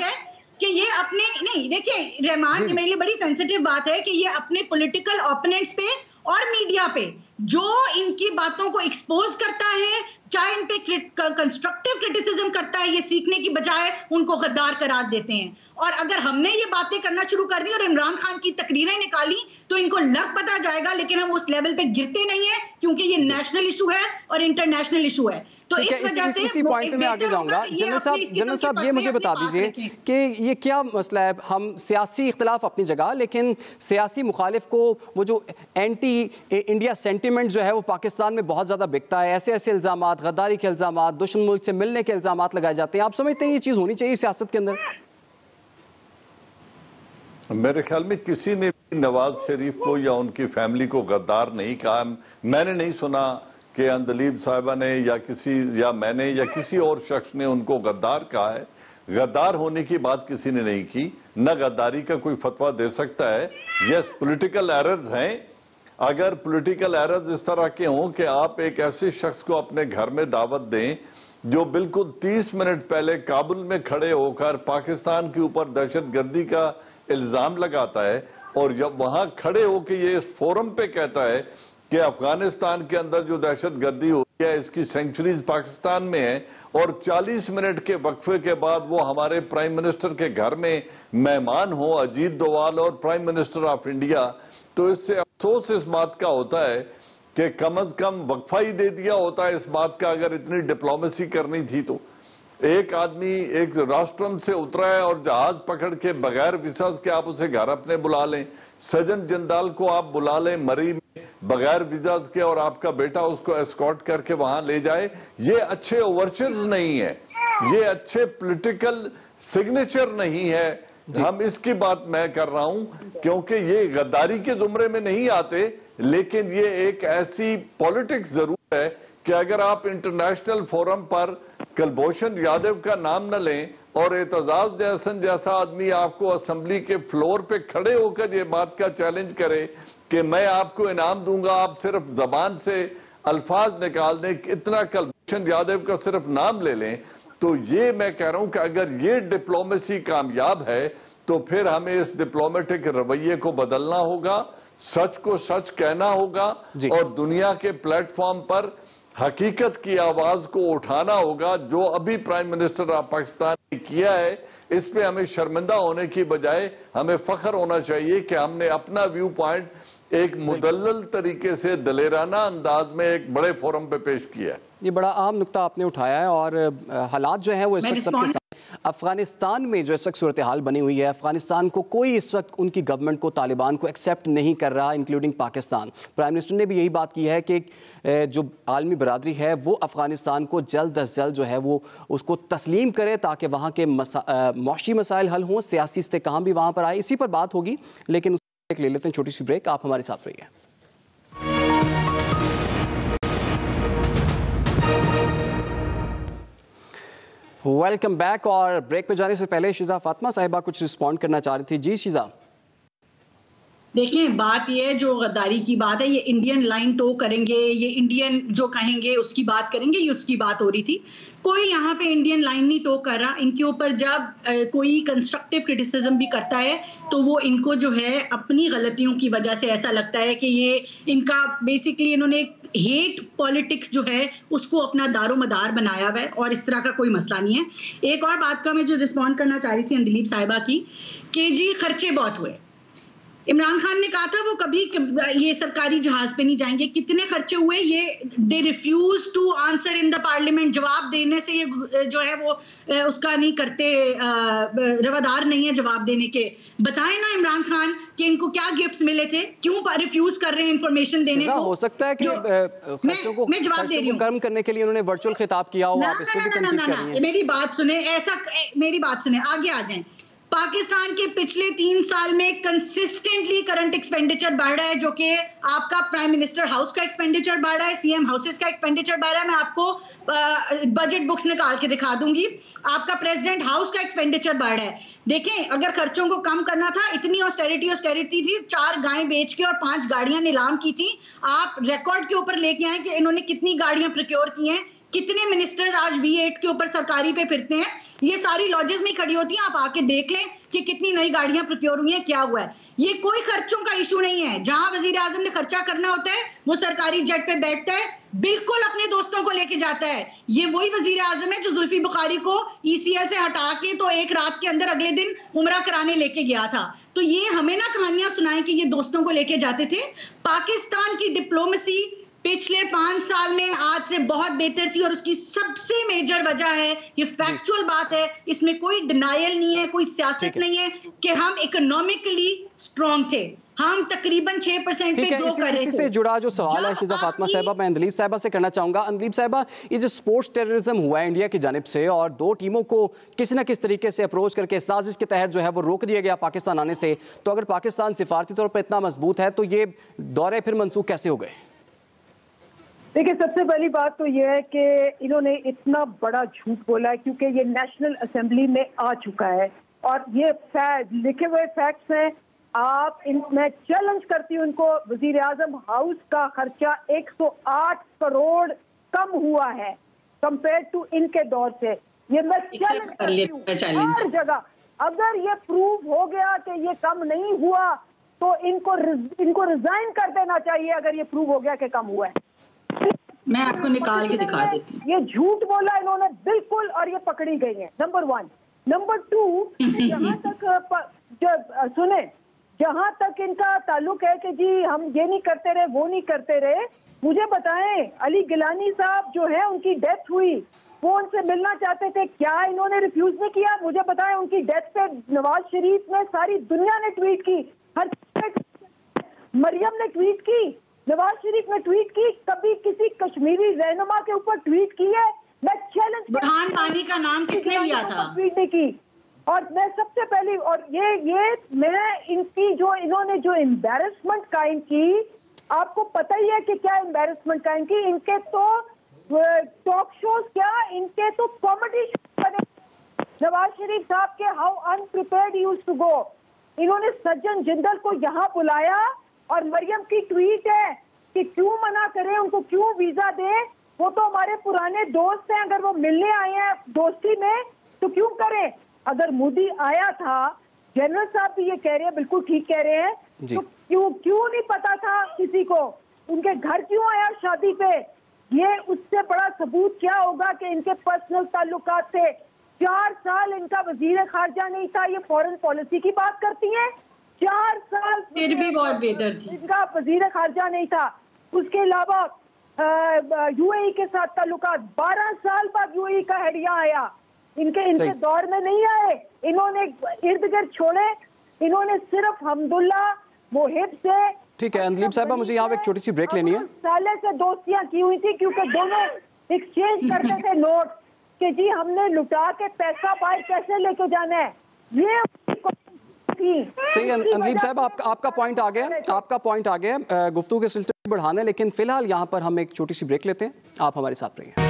S3: कि ये अपने नहीं, देखिए रहमान, मेरे लिए बड़ी सेंसिटिव बात है कि ये अपने पॉलिटिकल ओपोनेंट्स पे और मीडिया पे जो इनकी बातों को एक्सपोज करता है, चाहे इन पे कंस्ट्रक्टिव क्रिटिसिज्म करता है, ये सीखने की बजाय उनको गद्दार करार देते हैं। और अगर हमने ये बातें करना शुरू कर दी और इमरान खान की तकरीरें निकाली तो इनको लग पता जाएगा, लेकिन हम उस लेवल पे गिरते नहीं है क्योंकि ये नेशनल इशू है और इंटरनेशनल इशू है। तो इस वजह से
S1: इसी पॉइंट पे मैं आगे जाऊंगा। जनरल साहब ये मुझे बता दीजिए कि ये क्या मसला है? हम सियासी इख्तिलाफ अपनी जगह, लेकिन सियासी मुखालिफ को वो जो एंटी इंडिया सेंटिमेंट जो है वो पाकिस्तान में बहुत ज़्यादा बिकता है। ऐसे ऐसे इल्ज़ामात, गद्दारी के इल्ज़ामात, दुश्मन मुल्क से मिलने के इल्ज़ामात लगाए जाते हैं। आप समझते हैं ये चीज़ होनी चाहिए सियासत के अंदर?
S2: मेरे ख्याल में किसी ने भी नवाज शरीफ को या उनकी फैमिली को गद्दार नहीं कहा। मैंने नहीं सुना कि अंदलीब साहिबा ने या मैंने या किसी और शख्स ने उनको गद्दार कहा है। गद्दार होने की बात किसी ने नहीं की, न गद्दारी का कोई फतवा दे सकता है। यस, पॉलिटिकल एरर्स हैं। अगर पॉलिटिकल एरर्स इस तरह के हों कि आप एक ऐसे शख्स को अपने घर में दावत दें जो बिल्कुल 30 मिनट पहले काबुल में खड़े होकर पाकिस्तान के ऊपर दहशतगर्दी का इल्जाम लगाता है, और जब वहां खड़े होकर ये इस फोरम पे कहता है कि अफगानिस्तान के अंदर जो दहशतगर्दी हो रही है इसकी सेंचुरीज पाकिस्तान में है, और 40 मिनट के वक्फे के बाद वो हमारे प्राइम मिनिस्टर के घर में मेहमान हो, अजीत डोवाल और प्राइम मिनिस्टर ऑफ इंडिया, तो इससे अफसोस इस बात का होता है कि कम अज कम वक्फा ही दे दिया होता है इस बात का। अगर इतनी डिप्लोमेसी करनी थी तो एक आदमी एक राष्ट्रम से उतरा है और जहाज पकड़ के बगैर वीजा के आप उसे घर अपने बुला लें। सजन जिंदाल को आप बुला लें मरी में बगैर वीजा के, और आपका बेटा उसको एस्कॉर्ट करके वहां ले जाए। ये अच्छे ओवरचर्स नहीं है, ये अच्छे पॉलिटिकल सिग्नेचर नहीं है। हम इसकी बात मैं कर रहा हूं क्योंकि ये गद्दारी के जुमरे में नहीं आते, लेकिन ये एक ऐसी पॉलिटिक्स जरूर है कि अगर आप इंटरनेशनल फोरम पर कुलभूषण यादव का नाम न लें और एतजाज जैसन जैसा आदमी आपको असेंबली के फ्लोर पे खड़े होकर ये बात का चैलेंज करे कि मैं आपको इनाम दूंगा, आप सिर्फ जबान से अल्फाज निकाल दें, इतना कुलभूषण यादव का सिर्फ नाम ले लें, तो ये मैं कह रहा हूं कि अगर ये डिप्लोमेसी कामयाब है तो फिर हमें इस डिप्लोमेटिक रवैये को बदलना होगा, सच को सच कहना होगा और दुनिया के प्लेटफॉर्म पर हकीकत की आवाज को उठाना होगा। जो अभी प्राइम मिनिस्टर ऑफ पाकिस्तान ने किया है इस पे हमें शर्मिंदा होने की बजाय हमें फख्र होना चाहिए कि हमने अपना व्यू पॉइंट एक मुदल्लल तरीके से दलेराना अंदाज में एक बड़े फोरम पे पेश किया है।
S1: ये बड़ा अहम नुक्ता आपने उठाया है और हालात जो है वो इस वक्त सबके साथ अफगानिस्तान में जो इस वक्त सूरत हाल बनी हुई है, अफगानिस्तान को कोई इस वक्त उनकी गवर्नमेंट को, तालिबान को एक्सेप्ट नहीं कर रहा, इंक्लूडिंग पाकिस्तान। प्राइम मिनिस्टर ने भी यही बात की है कि जो आलमी बरादरी है वो अफगानिस्तान को जल्द अज जल्द जो है वो उसको तस्लीम करे ताकि वहाँ के मौशी मसाइल हल हों, सियासी इस्तेकाम भी वहाँ पर आए। इसी पर बात होगी, लेकिन ले लेते हैं छोटी सी ब्रेक। आप हमारे साथ रहिए। Welcome back. और ब्रेक पे जाने से पहले शिजा फातिमा साहिबा कुछ रिस्पॉन्ड करना चाह रही थी। जी शिजा।
S3: देखिए, बात ये जो गद्दारी की बात है, ये इंडियन लाइन टो करेंगे, ये इंडियन जो कहेंगे उसकी बात करेंगे, ये उसकी बात हो रही थी। कोई यहाँ पे इंडियन लाइन नहीं टो कर रहा। इनके ऊपर जब कोई कंस्ट्रक्टिव क्रिटिसिज्म भी करता है तो वो इनको जो है अपनी गलतियों की वजह से ऐसा लगता है कि ये इनका बेसिकली इन्होंने हेट पॉलिटिक्स जो है उसको अपना दारो मदार बनाया हुआ है और इस तरह का कोई मसला नहीं है। एक और बात का मैं जो रिस्पॉन्ड करना चाह रही थी अंदलीब साहिबा की, कि जी खर्चे बहुत हुए। इमरान खान ने कहा था वो कभी ये सरकारी जहाज पे नहीं जाएंगे। कितने खर्चे हुए ये they refuse to answer in the parliament. जवाब देने से ये जो है वो उसका नहीं करते, रवादार नहीं है जवाब देने के। बताएं ना इमरान खान कि इनको क्या गिफ्ट्स मिले थे, क्यों रिफ्यूज कर रहे हैं इंफॉर्मेशन देने को।
S1: हो सकता है कि खर्चों को कम करने के लिए उन्होंने वर्चुअल खिताब किया हो। आप इसको भी तनकीद कर रही हैं।
S3: मेरी बात सुने, मेरी बात सुने, आगे आ जाएं। पाकिस्तान के पिछले 3 साल में कंसिस्टेंटली करंट एक्सपेंडिचर बढ़ रहा है, जो कि आपका प्राइम मिनिस्टर हाउस का एक्सपेंडिचर बढ़ रहा है, सीएम हाउसेस का एक्सपेंडिचर बढ़ रहा है। मैं आपको बजट बुक्स निकाल के दिखा दूंगी। आपका प्रेसिडेंट हाउस का एक्सपेंडिचर बढ़ रहा है। देखें, अगर खर्चों को कम करना था, इतनी ऑस्टेरिटी थी, 4 गायें बेच के और 5 गाड़ियां नीलाम की थी। आप रिकॉर्ड के ऊपर लेके आए कि इन्होंने कितनी गाड़ियां प्रोक्योर की हैं, कितने मिनिस्टर्स आज V8 के ऊपर सरकारी पे फिरते हैं, ये सारी लॉजेस में खड़ी होती हैं। आप आके देख लें कि कितनी नई गाड़ियां प्रोक्योर हुई हैं, क्या हुआ है। ये कोई खर्चों का इशू नहीं है। जहां वजीर आजम ने खर्चा करना होता है वो सरकारी जेट पे बैठता है, बिल्कुल अपने दोस्तों को लेके जाता है। ये वही वजीर आजम है जो जुल्फी बुखारी को ECL से हटा के तो एक रात के अंदर अगले दिन उम्रा कराने लेके गया था। तो ये हमें ना कहानियां सुनाएं कि ये दोस्तों को लेके जाते थे। पाकिस्तान की डिप्लोमेसी पिछले 5 साल में आज से बहुत बेहतर थी और उसकी सबसे मेजर वजह है, ये फैक्चुअल बात है, इसमें कोई डिनायल नहीं है, कोई सियासत नहीं है कि हम इकोनॉमिकली स्ट्रॉन्ग थे। हम तकरीबन 6% पे ग्रो कर रहे थे।
S1: इसी से जुड़ा जो सवाल है शिजा फातिमा साहिबा, मैं अंदलीब साहिबा से करना चाहूंगा। अंदलीब साहिबा, ये जो स्पोर्ट्स टेररिज्म हुआ है इंडिया की जानिब से और 2 टीमों को किसी न किस तरीके से अप्रोच करके साजिश के तहत जो है वो रोक दिया गया पाकिस्तान आने से, तो अगर पाकिस्तान सिफारती तौर पर इतना मजबूत है तो ये दौरे फिर मनसूख कैसे हो गए?
S4: देखिए, सबसे पहली बात तो यह है कि इन्होंने इतना बड़ा झूठ बोला है क्योंकि ये नेशनल असेंबली में आ चुका है और ये लिखे हुए फैक्ट्स हैं। मैं चैलेंज करती हूँ इनको, वजीर आजम हाउस का खर्चा 108 करोड़ कम हुआ है कंपेयर टू इनके दौर से। ये मैं चैलेंज करती हूँ हर जगह। अगर ये प्रूव हो गया कि ये कम नहीं हुआ तो इनको रिजाइन कर देना चाहिए, अगर ये प्रूव हो गया कि कम हुआ है।
S3: मैं आपको निकाल के दिखा देती हूँ।
S4: ये झूठ बोला इन्होंने बिल्कुल और ये पकड़ी गई है, नंबर 1। नंबर 2, जहां तक इनका ताल्लुक है कि जी हम ये नहीं करते रहे, वो नहीं करते रहे, मुझे बताएं, अली गिलानी साहब जो है उनकी डेथ हुई, वो उनसे मिलना चाहते थे, क्या इन्होंने रिफ्यूज नहीं किया? मुझे बताएं, उनकी डेथ पे नवाज शरीफ ने, सारी दुनिया ने ट्वीट की, हर मरियम ने ट्वीट की, नवाज शरीफ ने ट्वीट की, कभी किसी कश्मीरी रहनुमा के ऊपर ट्वीट की है? मैं चैलेंज,
S3: बुरहान वानी का नाम किसने लिया था?
S4: ट्वीट नहीं की। और मैं सबसे पहली, और ये मैं इनकी जो इन्होंने जो एम्बैरेसमेंट कायम की, आपको पता ही है कि क्या एम्बैरेसमेंट कायम की। इनके तो टॉक शोज, क्या इनके तो कॉमेडी शो बने। नवाज शरीफ साहब के how unprepared he used to go. इन्होंने सज्जन जिंदल को यहाँ बुलाया और मरियम की ट्वीट है कि क्यों मना करें, उनको क्यों वीजा दें, वो तो हमारे पुराने दोस्त हैं, अगर वो मिलने आए हैं दोस्ती में तो क्यों करें। अगर मोदी आया था, जनरल साहब भी ये कह रहे हैं, बिल्कुल ठीक कह रहे हैं, तो क्यों नहीं पता था किसी को, उनके घर क्यों आया शादी पे? ये उससे बड़ा सबूत क्या होगा कि इनके पर्सनल ताल्लुकात थे। 4 साल इनका वजीर खारजा नहीं था, ये फॉरेन पॉलिसी की बात करती हैं। 4 साल
S3: फिर भी बहुत बेहतर थी,
S4: इनका वजीर खारजा नहीं था। उसके अलावा UAE के साथ ताल्लुकात, 12 साल बाद UAE का हेड यहाँ आया, इनके दौर में नहीं आए। इन्होंने इर्द गिर्द छोड़े, इन्होंने सिर्फ हमदुल्ला मोहिब से।
S1: ठीक है अंदलीब साहिबा, मुझे यहाँ एक छोटी सी ब्रेक लेनी है।
S4: साले से दोस्तियां की हुई थी क्योंकि दोनों एक्सचेंज करते थे नोट कि जी हमने लुटा के पैसा बाहर कैसे लेके जाना है। ये
S1: सही अंदलीब साहब, आपका पॉइंट आ गया, आपका पॉइंट आ गया। गुफ्तगू के सिलसिले बढ़ाने, लेकिन फिलहाल यहाँ पर हम एक छोटी सी ब्रेक लेते हैं। आप हमारे साथ रहिए।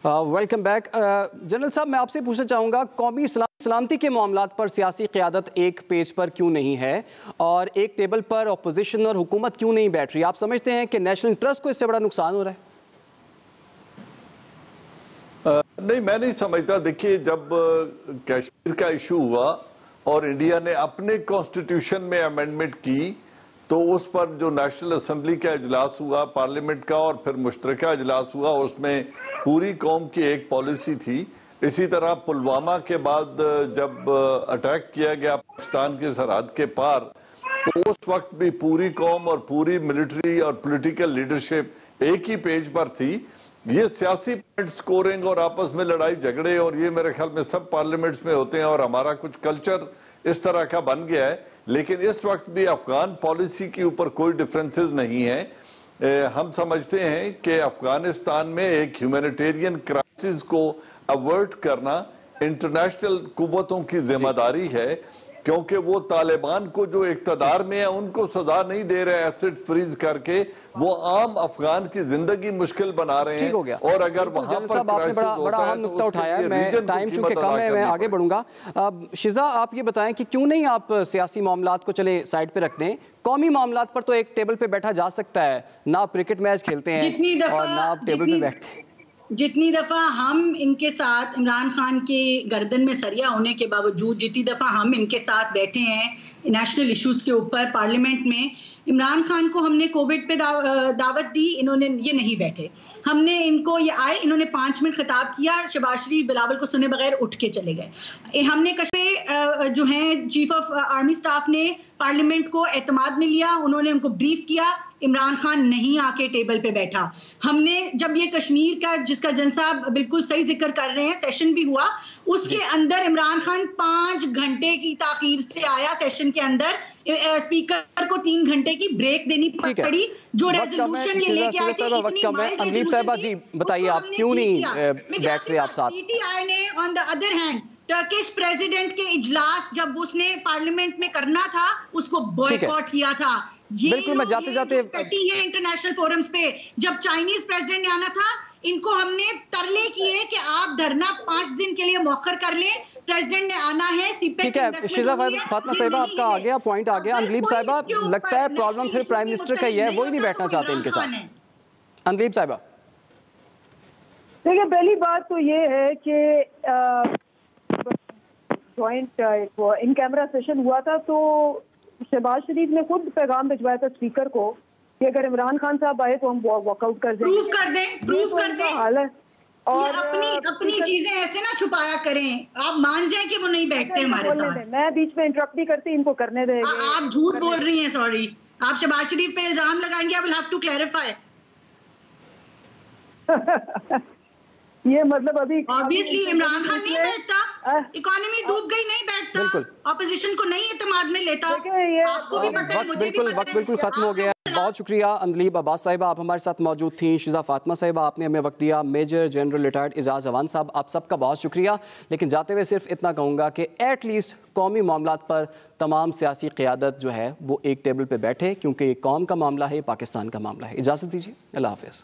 S1: Welcome back. जनरल साहब, मैं आपसे पूछना चाहूँगा, कौमी सलामती के मामलात पर सियासी क़यादत एक पेज पर क्यों नहीं है और एक टेबल पर अपोजिशन और हुकूमत क्यों नहीं बैठ रही? आप समझते हैं कि नेशनल इंटरेस्ट को इससे बड़ा नुकसान हो रहा है?
S2: नहीं, मैं नहीं समझता। देखिए, जब कश्मीर का इशू हुआ और इंडिया ने अपने कॉन्स्टिट्यूशन में अमेंडमेंट की, तो उस पर जो नेशनल असेंबली का इजलास हुआ पार्लियामेंट का और फिर मुश्तरका इजलास हुआ, उसमें पूरी कौम की एक पॉलिसी थी। इसी तरह पुलवामा के बाद जब अटैक किया गया पाकिस्तान की सरहद के पार, तो उस वक्त भी पूरी कौम और पूरी मिलिट्री और पॉलिटिकल लीडरशिप एक ही पेज पर थी। ये सियासी पॉइंट स्कोरिंग और आपस में लड़ाई झगड़े और ये मेरे ख्याल में सब पार्लियामेंट्स में होते हैं और हमारा कुछ कल्चर इस तरह का बन गया है। लेकिन इस वक्त भी अफगान पॉलिसी के ऊपर कोई डिफरेंसेस नहीं है। हम समझते हैं कि अफगानिस्तान में एक ह्यूमैनिटेरियन क्राइसिस को अवर्ट करना इंटरनेशनल कुव्वतों की जिम्मेदारी है। क्योंकि वो तालिबान को जो इक़्तिदार में है उनको सजा नहीं दे रहे एसिड फ्रीज करके, वो आम अफगान की जिंदगी मुश्किल बना रहे हैं।
S1: ठीक हो गया।
S2: और अगर वहां पर
S1: आपने बड़ा अहम नुक्ता उठाया है, मैं टाइम चूंकि कम है मैं आगे बढ़ूंगा। शिजा, आप ये बताएं कि क्यों नहीं आप सियासी मामलात को चले साइड पे रख दें, कौमी मामलात पर तो एक टेबल पे बैठा जा सकता है, ना आप क्रिकेट मैच खेलते हैं और ना आप टेबल पे बैठते हैं।
S3: जितनी दफ़ा हम इनके साथ इमरान खान के गर्दन में सरिया होने के बावजूद जितनी दफ़ा हम इनके साथ बैठे हैं नेशनल इश्यूज़ के ऊपर पार्लियामेंट में, इमरान खान को हमने कोविड पे दावत दी, इन्होंने ये नहीं बैठे। हमने इनको ये आए, इन्होंने 5 मिनट खिताब किया, शहबाज शरीफ बिलावल को सुने बगैर उठ के चले गए। हमने कश्मीर जो हैं चीफ ऑफ आर्मी स्टाफ ने पार्लियामेंट को एतमाद में लिया, उन्होंने उनको ब्रीफ किया, इमरान खान नहीं आके टेबल पे बैठा। हमने जब ये कश्मीर का जिसका जन साहब बिल्कुल सही जिक्र कर रहे हैं सेशन भी हुआ, उसके अंदर इमरान खान 5 घंटे की ताखीर से आया सेशन के अंदर, स्पीकर को 3 घंटे की ब्रेक देनी पड़ी। जो रेजोल्यूशन ये लेके आए थे,
S1: अंदलीब साहिबा जी बताइए आप क्यों नहीं बैठ रहे आप साथ?
S3: पीटीआई ने on the other hand Turkish president के इजलास जब उसने पार्लियामेंट में करना था उसको बॉयकॉट किया था। ये
S1: बिल्कुल, मैं जाते जाते
S3: है इंटरनेशनल फोरम्स पे, जब चाइनीज प्रेसिडेंट ने आना था इनको हमने तरले किए कि आप धरना 5 दिन के लिए मौखर कर लें, प्रेसिडेंट ने आना है।
S1: ठीक है शिजा फातिमा साहिबा, आपका आ गया पॉइंट आ गया। अंदलीब साहिबा, लगता है प्रॉब्लम फिर प्राइम मिनिस्टर का ही है, वो ही नहीं बैठना चाहते इनके साथ। अंदलीब साहिबा
S4: देखिए, पहली बात तो ये है कि जॉइंट इन कैमरा सेशन हुआ था तो शहबाज शरीफ ने खुद पैगाम भिजवाया था स्पीकर को कि अगर इमरान खान साहब आए तो हम वॉकआउट कर देंगे।
S3: प्रूफ कर दें हालत। और अपनी चीजें ऐसे ना छुपाया करें, आप मान जाएं कि वो नहीं बैठते हमारे साथ।
S4: मैं बीच में इंटरप्ट नहीं करती, इनको करने देंगे।
S3: आप झूठ बोल रही हैं, सॉरी, आप शहबाज शरीफ पे इल्जाम लगाएंगे, I will have to clarify.
S4: ये मतलब अभी
S3: ऑब्वियसली इमरान खान नहीं बैठता, इकोनॉमी डूब गई, नहीं बैठता, ऑपोजिशन को नहीं एतमाद में लेता। आपको भी पता है, मुझे भी पता है।
S1: वक्त बिल्कुल खत्म हो गया। बहुत शुक्रिया अंदलीब अब्बास साहिबा, आप हमारे साथ मौजूद थी। शिजा फातिमा साहिबा, आपने हमें वक्त दिया। Major general retired Ejaz Awan साहब, आप सबका बहुत शुक्रिया। लेकिन जाते हुए सिर्फ इतना कहूँगा कि एटलीस्ट कौमी मामलात पर तमाम सियासी क़यादत जो है वो एक टेबल पर बैठे, क्योंकि ये कौम का मामला है, पाकिस्तान का मामला है। इजाज़त दीजिए, अल्लाह हाफ़िज़।